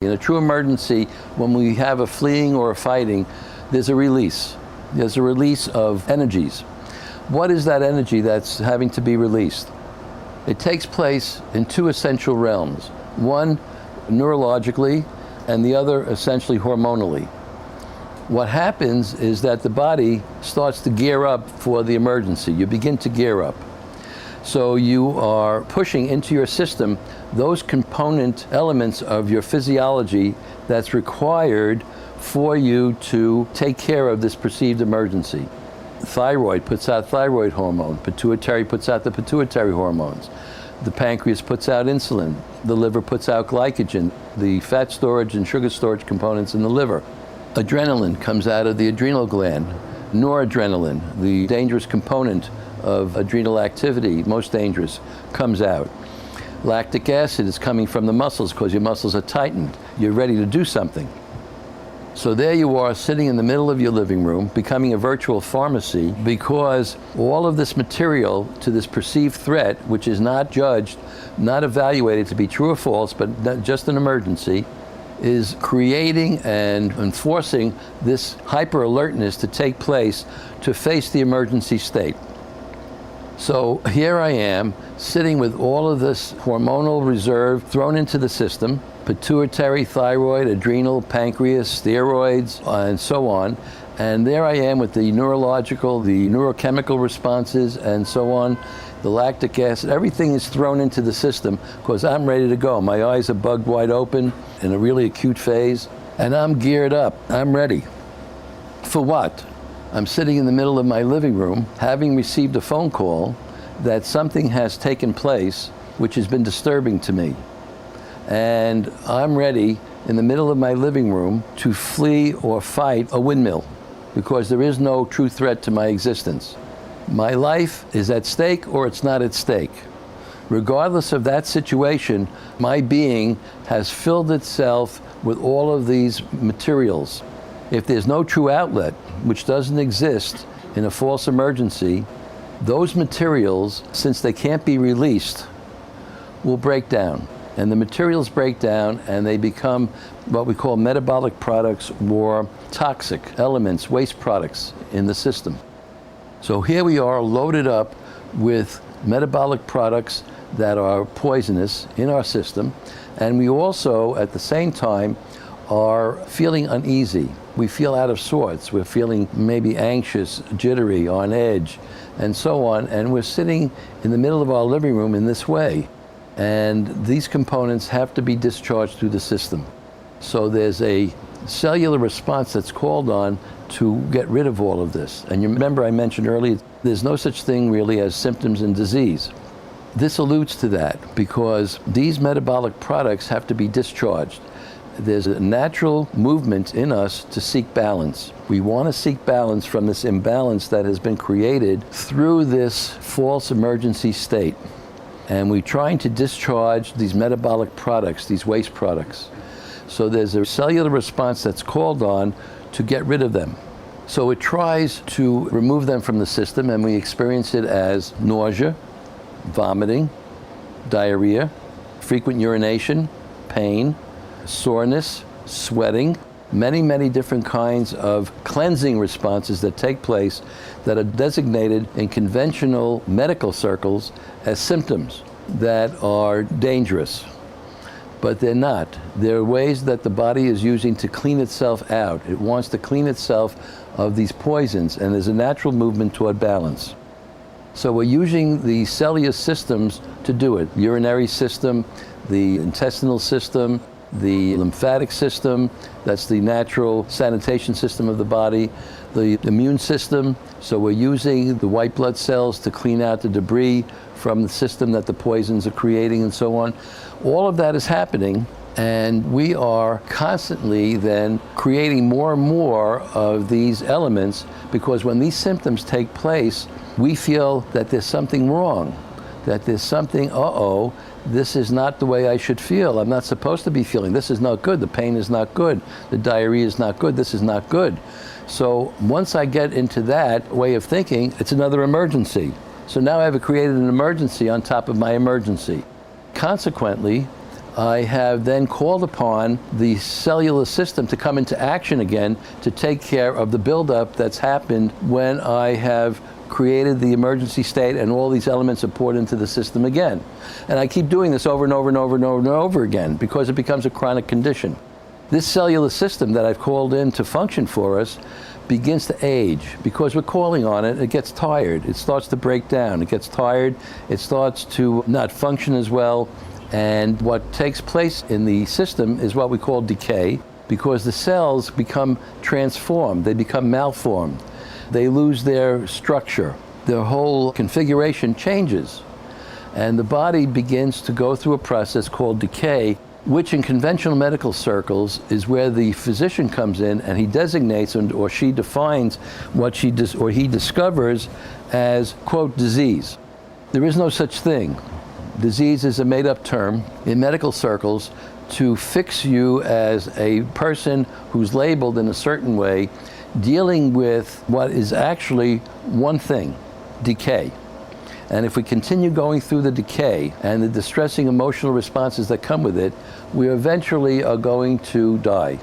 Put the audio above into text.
In a true emergency, when we have a fleeing or a fighting, there's a release. There's a release of energies. What is that energy that's having to be released? It takes place in two essential realms. One neurologically, and the other essentially hormonally. What happens is that the body starts to gear up for the emergency. You begin to gear up. So you are pushing into your system those component elements of your physiology that's required for you to take care of this perceived emergency. Thyroid puts out thyroid hormone. Pituitary puts out the pituitary hormones. The pancreas puts out insulin. The liver puts out glycogen, the fat storage and sugar storage components in the liver. Adrenaline comes out of the adrenal gland. Noradrenaline, the dangerous component of adrenal activity, most dangerous, comes out. Lactic acid is coming from the muscles because your muscles are tightened. You're ready to do something. So there you are sitting in the middle of your living room, becoming a virtual pharmacy, because all of this material to this perceived threat, which is not judged, not evaluated to be true or false, but just an emergency, is creating and enforcing this hyper alertness to take place to face the emergency state. So here I am, sitting with all of this hormonal reserve thrown into the system, pituitary, thyroid, adrenal, pancreas, steroids, and so on. And there I am with the neurological, the neurochemical responses, and so on, the lactic acid. Everything is thrown into the system because I'm ready to go. My eyes are bugged wide open in a really acute phase, and I'm geared up. I'm ready. For what? I'm sitting in the middle of my living room, having received a phone call that something has taken place which has been disturbing to me. And I'm ready in the middle of my living room to flee or fight a windmill because there is no true threat to my existence. My life is at stake or it's not at stake. Regardless of that situation, my being has filled itself with all of these materials. If there's no true outlet, which doesn't exist in a false emergency, those materials, since they can't be released, will break down. And the materials break down and they become what we call metabolic products or toxic elements, waste products in the system. So here we are loaded up with metabolic products that are poisonous in our system, and we also, at the same time, are feeling uneasy. We feel out of sorts. We're feeling maybe anxious, jittery, on edge, and so on, and we're sitting in the middle of our living room in this way. And these components have to be discharged through the system. So there's a cellular response that's called on to get rid of all of this. And you remember I mentioned earlier, there's no such thing really as symptoms and disease. This alludes to that because these metabolic products have to be discharged. There's a natural movement in us to seek balance. We want to seek balance from this imbalance that has been created through this false emergency state. And we're trying to discharge these metabolic products, these waste products. So there's a cellular response that's called on to get rid of them. So it tries to remove them from the system, and we experience it as nausea, vomiting, diarrhea, frequent urination, pain, soreness, sweating, many different kinds of cleansing responses that take place that are designated in conventional medical circles as symptoms that are dangerous. But they're not. They're ways that the body is using to clean itself out. It wants to clean itself of these poisons, and there's a natural movement toward balance. So we're using the cellular systems to do it. Urinary system, the intestinal system, the lymphatic system, that's the natural sanitation system of the body, the immune system, so we're using the white blood cells to clean out the debris from the system that the poisons are creating and so on. All of that is happening, and we are constantly then creating more and more of these elements, because when these symptoms take place, we feel that there's something wrong, that there's something, this is not the way I should feel. I'm not supposed to be feeling. This is not good. The pain is not good. The diarrhea is not good. This is not good. So once I get into that way of thinking, it's another emergency. So now I've created an emergency on top of my emergency. Consequently, I have then called upon the cellular system to come into action again to take care of the buildup that's happened when I have created the emergency state and all these elements are poured into the system again. And I keep doing this over and over and over and over and over again because it becomes a chronic condition. This cellular system that I've called in to function for us begins to age because we're calling on it. It gets tired. It starts to break down. It gets tired. It starts to not function as well. And what takes place in the system is what we call decay, because the cells become transformed. They become malformed. They lose their structure. Their whole configuration changes. And the body begins to go through a process called decay, which in conventional medical circles is where the physician comes in and he designates or she defines what he discovers as, quote, disease. There is no such thing. Disease is a made-up term in medical circles to fix you as a person who's labeled in a certain way, dealing with what is actually one thing, decay. And if we continue going through the decay and the distressing emotional responses that come with it, we eventually are going to die.